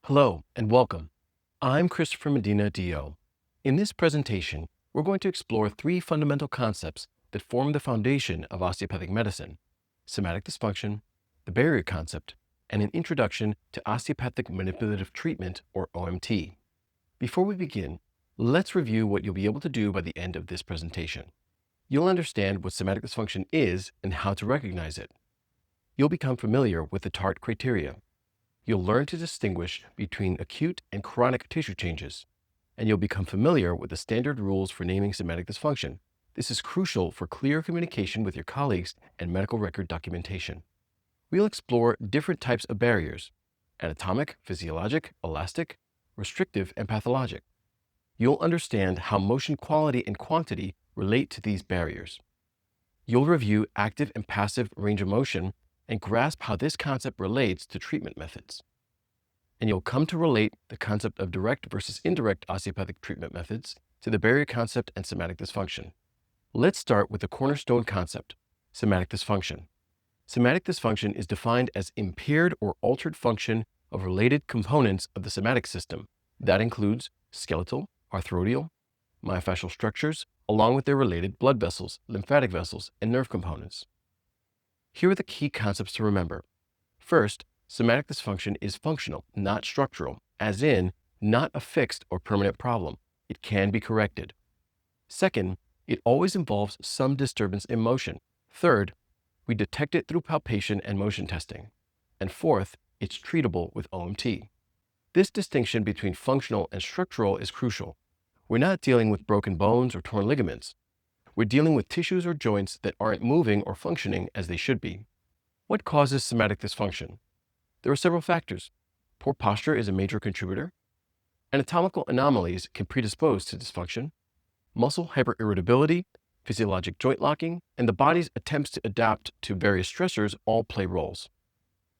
Hello and welcome. I'm Christopher Medina, DO. In this presentation, we're going to explore three fundamental concepts that form the foundation of osteopathic medicine: somatic dysfunction, the barrier concept, and an introduction to osteopathic manipulative treatment, or OMT. Before we begin, let's review what you'll be able to do by the end of this presentation. You'll understand what somatic dysfunction is and how to recognize it. You'll become familiar with the TART criteria. You'll learn to distinguish between acute and chronic tissue changes, and you'll become familiar with the standard rules for naming somatic dysfunction. This is crucial for clear communication with your colleagues and medical record documentation. We'll explore different types of barriers: anatomic, physiologic, elastic, restrictive, and pathologic. You'll understand how motion quality and quantity relate to these barriers. You'll review active and passive range of motion and grasp how this concept relates to treatment methods. And you'll come to relate the concept of direct versus indirect osteopathic treatment methods to the barrier concept and somatic dysfunction. Let's start with the cornerstone concept, somatic dysfunction. Somatic dysfunction is defined as impaired or altered function of related components of the somatic system. That includes skeletal, arthrodial, myofascial structures, along with their related blood vessels, lymphatic vessels, and nerve components. Here are the key concepts to remember. First, somatic dysfunction is functional, not structural, as in, not a fixed or permanent problem. It can be corrected. Second, it always involves some disturbance in motion. Third, we detect it through palpation and motion testing. And fourth, it's treatable with OMT. This distinction between functional and structural is crucial. We're not dealing with broken bones or torn ligaments. We're dealing with tissues or joints that aren't moving or functioning as they should be. What causes somatic dysfunction? There are several factors. Poor posture is a major contributor. Anatomical anomalies can predispose to dysfunction. Muscle hyperirritability, physiologic joint locking, and the body's attempts to adapt to various stressors all play roles.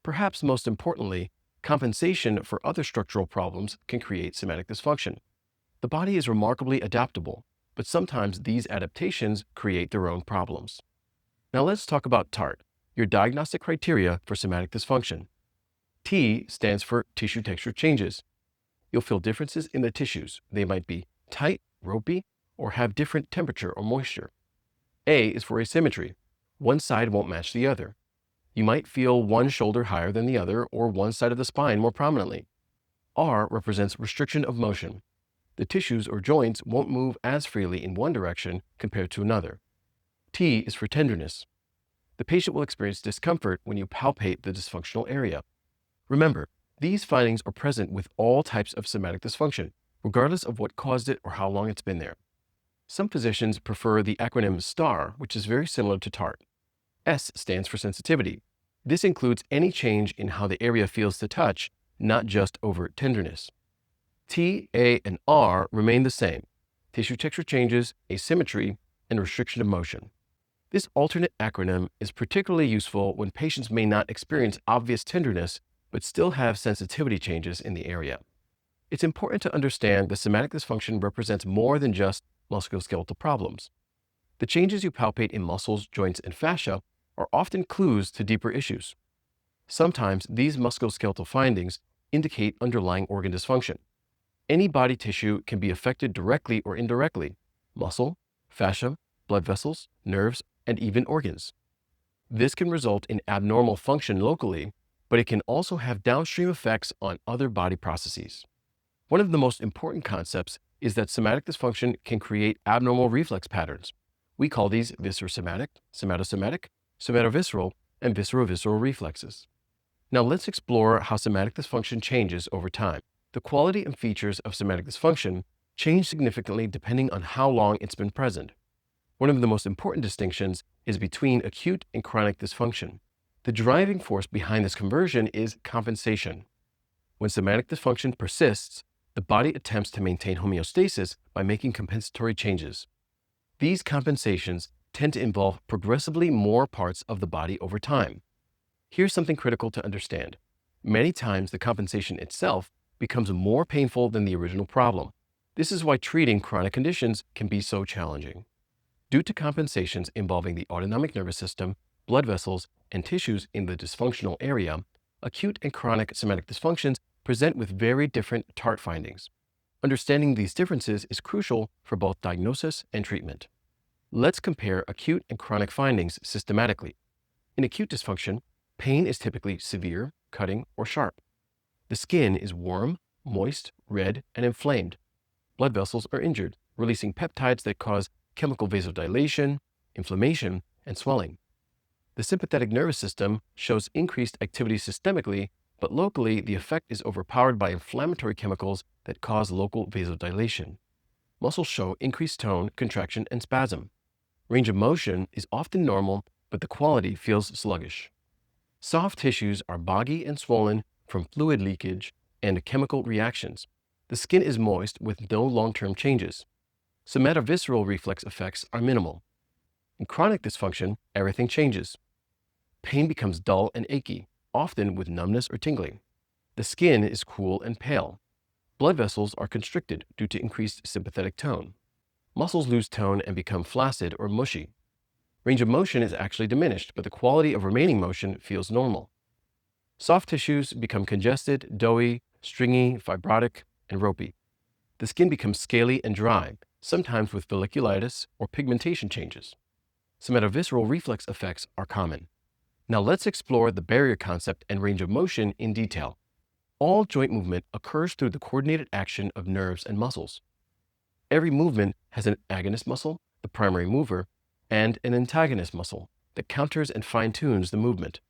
Perhaps most importantly, compensation for other structural problems can create somatic dysfunction. The body is remarkably adaptable, but sometimes these adaptations create their own problems. Now let's talk about TART, your diagnostic criteria for somatic dysfunction. T stands for tissue texture changes. You'll feel differences in the tissues. They might be tight, ropey, or have different temperature or moisture. A is for asymmetry. One side won't match the other. You might feel one shoulder higher than the other or one side of the spine more prominently. R represents restriction of motion. The tissues or joints won't move as freely in one direction compared to another. T is for tenderness. The patient will experience discomfort when you palpate the dysfunctional area. Remember, these findings are present with all types of somatic dysfunction, regardless of what caused it or how long it's been there. Some physicians prefer the acronym STAR, which is very similar to TART. S stands for sensitivity. This includes any change in how the area feels to touch, not just overt tenderness. T, A, and R remain the same: tissue texture changes, asymmetry, and restriction of motion. This alternate acronym is particularly useful when patients may not experience obvious tenderness but still have sensitivity changes in the area. It's important to understand that somatic dysfunction represents more than just musculoskeletal problems. The changes you palpate in muscles, joints, and fascia are often clues to deeper issues. Sometimes these musculoskeletal findings indicate underlying organ dysfunction. Any body tissue can be affected directly or indirectly: muscle, fascia, blood vessels, nerves, and even organs. This can result in abnormal function locally, but it can also have downstream effects on other body processes. One of the most important concepts is that somatic dysfunction can create abnormal reflex patterns. We call these viscerosomatic, somatosomatic, somatovisceral, and viscerovisceral reflexes. Now let's explore how somatic dysfunction changes over time. The quality and features of somatic dysfunction change significantly depending on how long it's been present. One of the most important distinctions is between acute and chronic dysfunction. The driving force behind this conversion is compensation. When somatic dysfunction persists, the body attempts to maintain homeostasis by making compensatory changes. These compensations tend to involve progressively more parts of the body over time. Here's something critical to understand. Many times the compensation itself becomes more painful than the original problem. This is why treating chronic conditions can be so challenging. Due to compensations involving the autonomic nervous system, blood vessels, and tissues in the dysfunctional area, acute and chronic somatic dysfunctions present with very different TART findings. Understanding these differences is crucial for both diagnosis and treatment. Let's compare acute and chronic findings systematically. In acute dysfunction, pain is typically severe, cutting, or sharp. The skin is warm, moist, red, and inflamed. Blood vessels are injured, releasing peptides that cause chemical vasodilation, inflammation, and swelling. The sympathetic nervous system shows increased activity systemically, but locally the effect is overpowered by inflammatory chemicals that cause local vasodilation. Muscles show increased tone, contraction, and spasm. Range of motion is often normal, but the quality feels sluggish. Soft tissues are boggy and swollen from fluid leakage and chemical reactions. The skin is moist with no long-term changes. Somatovisceral reflex effects are minimal. In chronic dysfunction, everything changes. Pain becomes dull and achy, often with numbness or tingling. The skin is cool and pale. Blood vessels are constricted due to increased sympathetic tone. Muscles lose tone and become flaccid or mushy. Range of motion is actually diminished, but the quality of remaining motion feels normal. Soft tissues become congested, doughy, stringy, fibrotic, and ropey. The skin becomes scaly and dry, sometimes with folliculitis or pigmentation changes. Somatovisceral reflex effects are common. Now let's explore the barrier concept and range of motion in detail. All joint movement occurs through the coordinated action of nerves and muscles. Every movement has an agonist muscle, the primary mover, and an antagonist muscle that counters and fine-tunes the movement.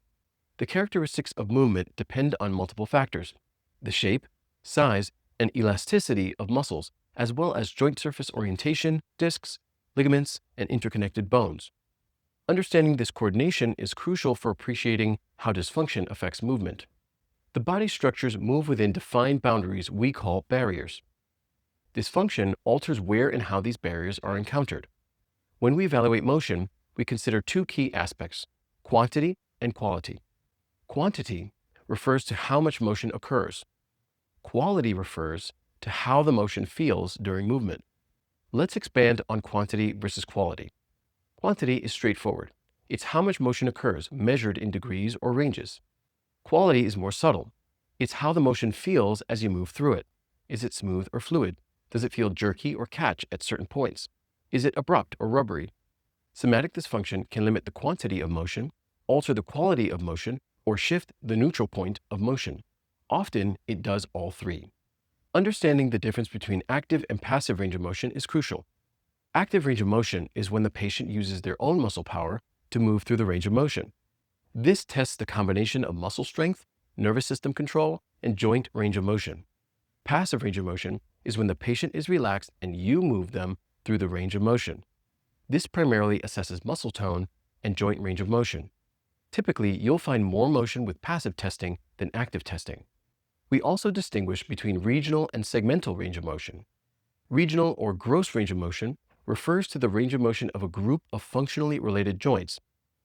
The characteristics of movement depend on multiple factors: the shape, size, and elasticity of muscles, as well as joint surface orientation, discs, ligaments, and interconnected bones. Understanding this coordination is crucial for appreciating how dysfunction affects movement. The body structures move within defined boundaries we call barriers. Dysfunction alters where and how these barriers are encountered. When we evaluate motion, we consider two key aspects: quantity and quality. Quantity refers to how much motion occurs. Quality refers to how the motion feels during movement. Let's expand on quantity versus quality. Quantity is straightforward. It's how much motion occurs, measured in degrees or ranges. Quality is more subtle. It's how the motion feels as you move through it. Is it smooth or fluid? Does it feel jerky or catch at certain points? Is it abrupt or rubbery? Somatic dysfunction can limit the quantity of motion, alter the quality of motion, or shift the neutral point of motion. Often, it does all three. Understanding the difference between active and passive range of motion is crucial. Active range of motion is when the patient uses their own muscle power to move through the range of motion. This tests the combination of muscle strength, nervous system control, and joint range of motion. Passive range of motion is when the patient is relaxed and you move them through the range of motion. This primarily assesses muscle tone and joint range of motion. Typically, you'll find more motion with passive testing than active testing. We also distinguish between regional and segmental range of motion. Regional or gross range of motion refers to the range of motion of a group of functionally related joints.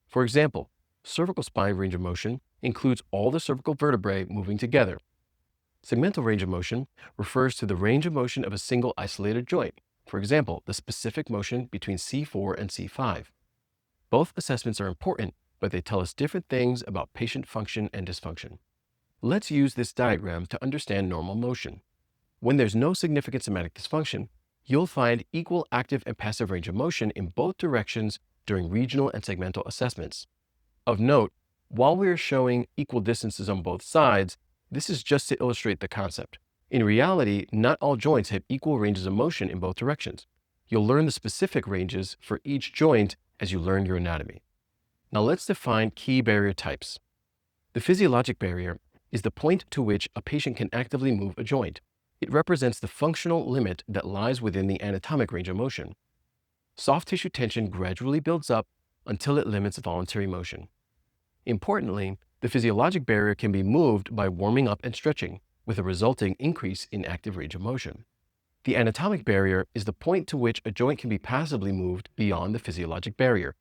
For example, cervical spine range of motion includes all the cervical vertebrae moving together. Segmental range of motion refers to the range of motion of a single isolated joint. For example, the specific motion between C4 and C5. Both assessments are important, but they tell us different things about patient function and dysfunction. Let's use this diagram to understand normal motion. When there's no significant somatic dysfunction, you'll find equal active and passive range of motion in both directions during regional and segmental assessments. Of note, while we are showing equal distances on both sides, this is just to illustrate the concept. In reality, not all joints have equal ranges of motion in both directions. You'll learn the specific ranges for each joint as you learn your anatomy. Now let's define key barrier types. The physiologic barrier is the point to which a patient can actively move a joint. It represents the functional limit that lies within the anatomic range of motion. Soft tissue tension gradually builds up until it limits voluntary motion. Importantly, the physiologic barrier can be moved by warming up and stretching, with a resulting increase in active range of motion. The anatomic barrier is the point to which a joint can be passively moved beyond the physiologic barrier.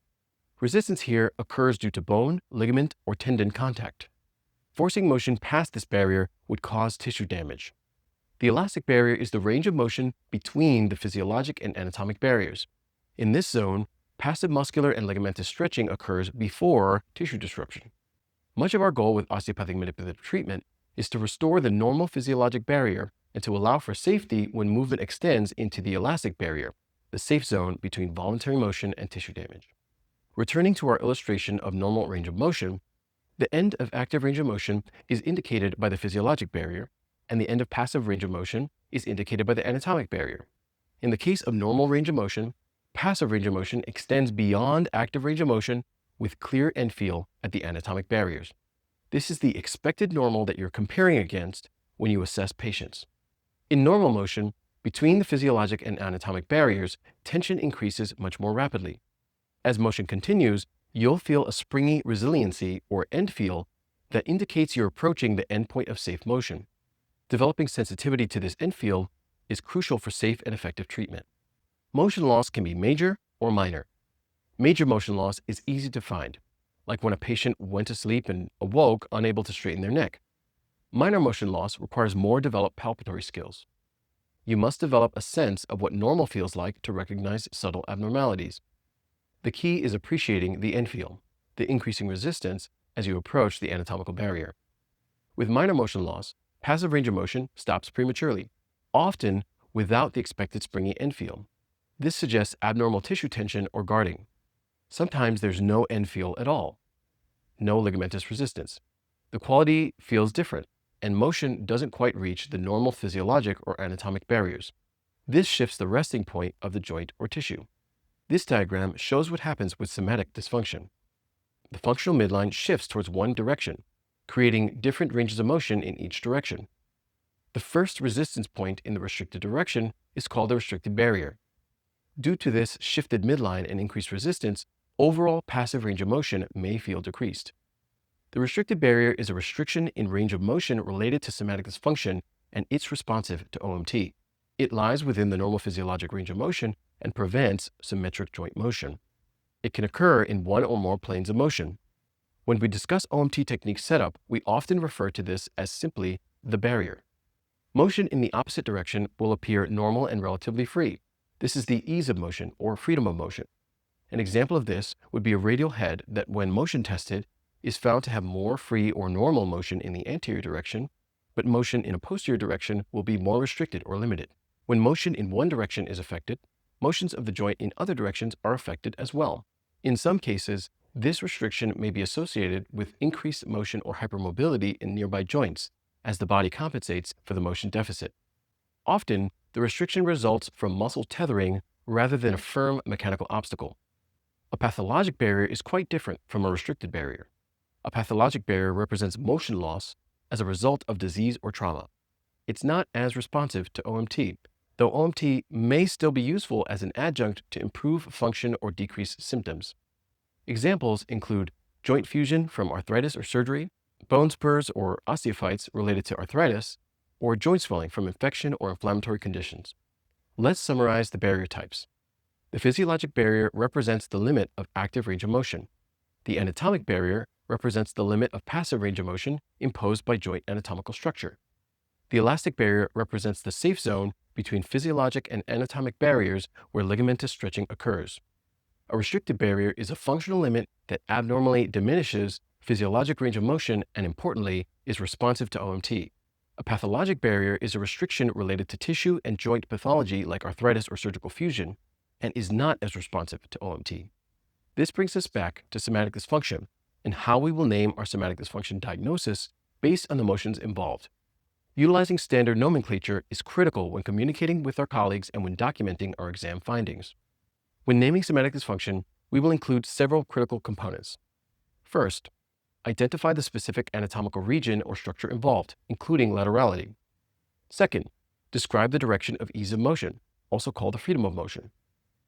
Resistance here occurs due to bone, ligament, or tendon contact. Forcing motion past this barrier would cause tissue damage. The elastic barrier is the range of motion between the physiologic and anatomic barriers. In this zone, passive muscular and ligamentous stretching occurs before tissue disruption. Much of our goal with osteopathic manipulative treatment is to restore the normal physiologic barrier and to allow for safety when movement extends into the elastic barrier, the safe zone between voluntary motion and tissue damage. Returning to our illustration of normal range of motion, the end of active range of motion is indicated by the physiologic barrier, and the end of passive range of motion is indicated by the anatomic barrier. In the case of normal range of motion, passive range of motion extends beyond active range of motion with clear end feel at the anatomic barriers. This is the expected normal that you're comparing against when you assess patients. In normal motion, between the physiologic and anatomic barriers, tension increases much more rapidly. As motion continues, you'll feel a springy resiliency or end feel that indicates you're approaching the endpoint of safe motion. Developing sensitivity to this end feel is crucial for safe and effective treatment. Motion loss can be major or minor. Major motion loss is easy to find, like when a patient went to sleep and awoke unable to straighten their neck. Minor motion loss requires more developed palpatory skills. You must develop a sense of what normal feels like to recognize subtle abnormalities. The key is appreciating the end feel, the increasing resistance as you approach the anatomical barrier. With minor motion loss, passive range of motion stops prematurely, often without the expected springy end feel. This suggests abnormal tissue tension or guarding. Sometimes there's no end feel at all, no ligamentous resistance. The quality feels different, and motion doesn't quite reach the normal physiologic or anatomic barriers. This shifts the resting point of the joint or tissue. This diagram shows what happens with somatic dysfunction. The functional midline shifts towards one direction, creating different ranges of motion in each direction. The first resistance point in the restricted direction is called the restricted barrier. Due to this shifted midline and increased resistance, overall passive range of motion may feel decreased. The restricted barrier is a restriction in range of motion related to somatic dysfunction, and it's responsive to OMT. It lies within the normal physiologic range of motion and prevents symmetric joint motion. It can occur in one or more planes of motion. When we discuss OMT technique setup, we often refer to this as simply the barrier. Motion in the opposite direction will appear normal and relatively free. This is the ease of motion or freedom of motion. An example of this would be a radial head that, when motion tested, is found to have more free or normal motion in the anterior direction, but motion in a posterior direction will be more restricted or limited. When motion in one direction is affected, motions of the joint in other directions are affected as well. In some cases, this restriction may be associated with increased motion or hypermobility in nearby joints as the body compensates for the motion deficit. Often, the restriction results from muscle tethering rather than a firm mechanical obstacle. A pathologic barrier is quite different from a restricted barrier. A pathologic barrier represents motion loss as a result of disease or trauma. It's not as responsive to OMT, though OMT may still be useful as an adjunct to improve function or decrease symptoms. Examples include joint fusion from arthritis or surgery, bone spurs or osteophytes related to arthritis, or joint swelling from infection or inflammatory conditions. Let's summarize the barrier types. The physiologic barrier represents the limit of active range of motion. The anatomic barrier represents the limit of passive range of motion imposed by joint anatomical structure. The elastic barrier represents the safe zone between physiologic and anatomic barriers where ligamentous stretching occurs. A restricted barrier is a functional limit that abnormally diminishes physiologic range of motion and, importantly, is responsive to OMT. A pathologic barrier is a restriction related to tissue and joint pathology like arthritis or surgical fusion and is not as responsive to OMT. This brings us back to somatic dysfunction and how we will name our somatic dysfunction diagnosis based on the motions involved. Utilizing standard nomenclature is critical when communicating with our colleagues and when documenting our exam findings. When naming somatic dysfunction, we will include several critical components. First, identify the specific anatomical region or structure involved, including laterality. Second, describe the direction of ease of motion, also called the freedom of motion.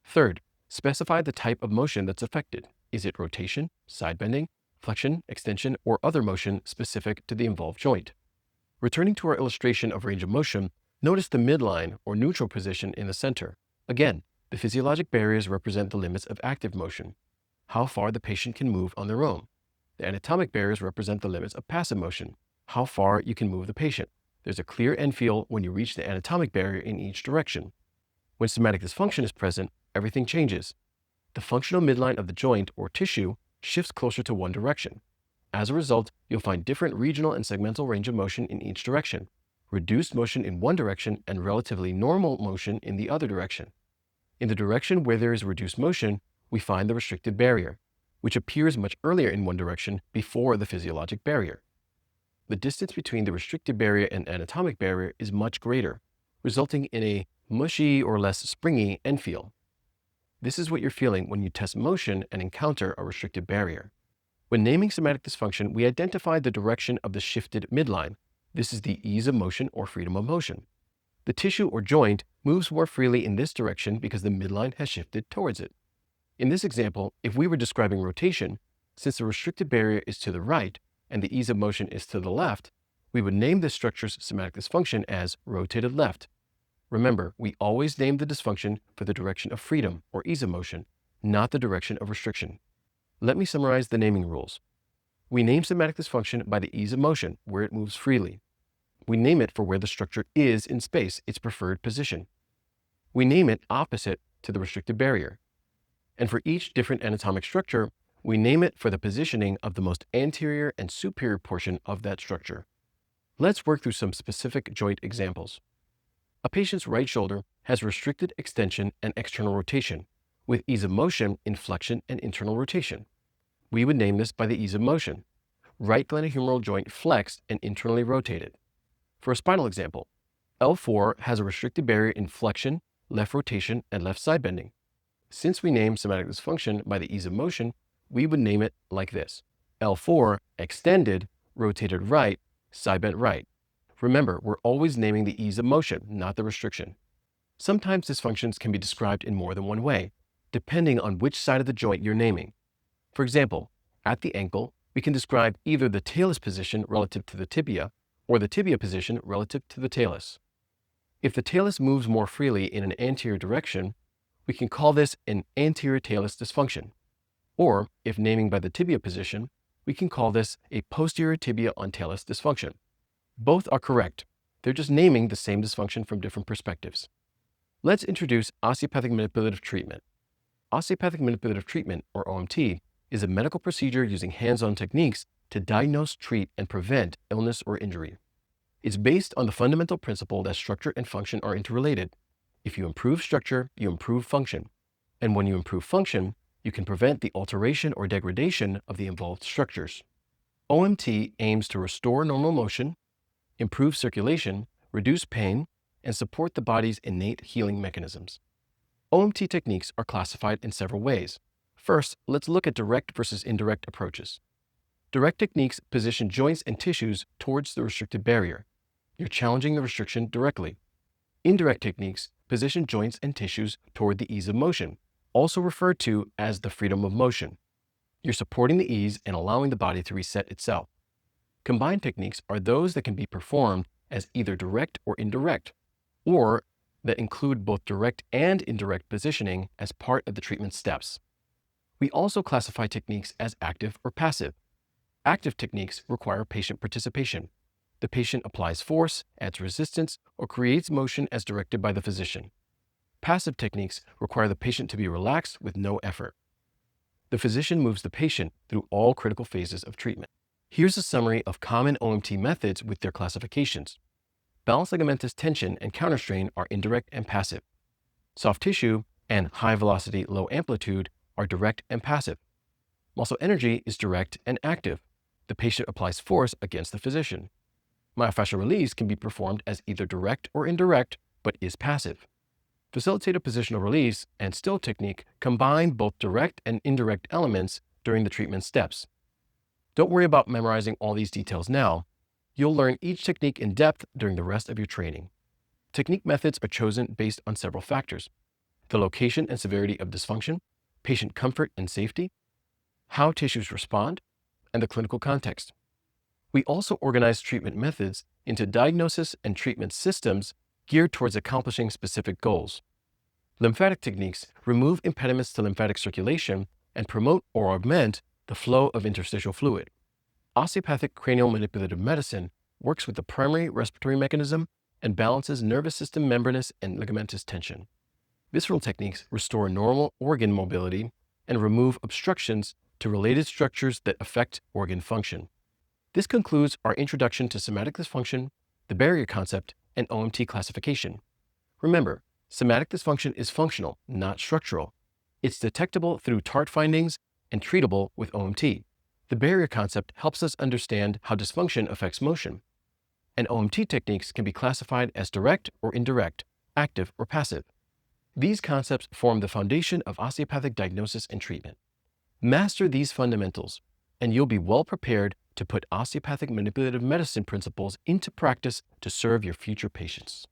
Third, specify the type of motion that's affected. Is it rotation, side bending, flexion, extension, or other motion specific to the involved joint? Returning to our illustration of range of motion, notice the midline or neutral position in the center. Again, the physiologic barriers represent the limits of active motion, how far the patient can move on their own. The anatomic barriers represent the limits of passive motion, how far you can move the patient. There's a clear end feel when you reach the anatomic barrier in each direction. When somatic dysfunction is present, everything changes. The functional midline of the joint or tissue shifts closer to one direction. As a result, you'll find different regional and segmental range of motion in each direction, reduced motion in one direction, and relatively normal motion in the other direction. In the direction where there is reduced motion, we find the restricted barrier, which appears much earlier in one direction before the physiologic barrier. The distance between the restricted barrier and anatomic barrier is much greater, resulting in a mushy or less springy end feel. This is what you're feeling when you test motion and encounter a restricted barrier. When naming somatic dysfunction, we identify the direction of the shifted midline. This is the ease of motion or freedom of motion. The tissue or joint moves more freely in this direction because the midline has shifted towards it. In this example, if we were describing rotation, since the restricted barrier is to the right and the ease of motion is to the left, we would name this structure's somatic dysfunction as rotated left. Remember, we always name the dysfunction for the direction of freedom or ease of motion, not the direction of restriction. Let me summarize the naming rules. We name somatic dysfunction by the ease of motion, where it moves freely. We name it for where the structure is in space, its preferred position. We name it opposite to the restricted barrier. And for each different anatomic structure, we name it for the positioning of the most anterior and superior portion of that structure. Let's work through some specific joint examples. A patient's right shoulder has restricted extension and external rotation, with ease of motion in flexion and internal rotation. We would name this by the ease of motion. Right glenohumeral joint flexed and internally rotated. For a spinal example, L4 has a restricted barrier in flexion, left rotation, and left side bending. Since we name somatic dysfunction by the ease of motion, we would name it like this: L4 extended, rotated right, side bent right. Remember, we're always naming the ease of motion, not the restriction. Sometimes dysfunctions can be described in more than one way, depending on which side of the joint you're naming. For example, at the ankle, we can describe either the talus position relative to the tibia or the tibia position relative to the talus. If the talus moves more freely in an anterior direction, we can call this an anterior talus dysfunction. Or, if naming by the tibia position, we can call this a posterior tibia on talus dysfunction. Both are correct. They're just naming the same dysfunction from different perspectives. Let's introduce osteopathic manipulative treatment. Osteopathic manipulative treatment, or OMT, is a medical procedure using hands-on techniques to diagnose, treat, and prevent illness or injury. It's based on the fundamental principle that structure and function are interrelated. If you improve structure, you improve function. And when you improve function, you can prevent the alteration or degradation of the involved structures. OMT aims to restore normal motion, improve circulation, reduce pain, and support the body's innate healing mechanisms. OMT techniques are classified in several ways. First, let's look at direct versus indirect approaches. Direct techniques position joints and tissues towards the restricted barrier. You're challenging the restriction directly. Indirect techniques position joints and tissues toward the ease of motion, also referred to as the freedom of motion. You're supporting the ease and allowing the body to reset itself. Combined techniques are those that can be performed as either direct or indirect, or that include both direct and indirect positioning as part of the treatment steps. We also classify techniques as active or passive. Active techniques require patient participation. The patient applies force, adds resistance, or creates motion as directed by the physician. Passive techniques require the patient to be relaxed with no effort. The physician moves the patient through all critical phases of treatment. Here's a summary of common OMT methods with their classifications. Balanced ligamentous tension and counterstrain are indirect and passive. Soft tissue and high velocity, low amplitude are direct and passive. Muscle energy is direct and active. The patient applies force against the physician. Myofascial release can be performed as either direct or indirect, but is passive. Facilitated positional release and still technique combine both direct and indirect elements during the treatment steps. Don't worry about memorizing all these details now. You'll learn each technique in depth during the rest of your training. Technique methods are chosen based on several factors: the location and severity of dysfunction, patient comfort and safety, how tissues respond, and the clinical context. We also organize treatment methods into diagnosis and treatment systems geared towards accomplishing specific goals. Lymphatic techniques remove impediments to lymphatic circulation and promote or augment the flow of interstitial fluid. Osteopathic cranial manipulative medicine works with the primary respiratory mechanism and balances nervous system membranous and ligamentous tension. Visceral techniques restore normal organ mobility and remove obstructions to related structures that affect organ function. This concludes our introduction to somatic dysfunction, the barrier concept, and OMT classification. Remember, somatic dysfunction is functional, not structural. It's detectable through TART findings and treatable with OMT. The barrier concept helps us understand how dysfunction affects motion. And OMT techniques can be classified as direct or indirect, active or passive. These concepts form the foundation of osteopathic diagnosis and treatment. Master these fundamentals, and you'll be well prepared to put osteopathic manipulative medicine principles into practice to serve your future patients.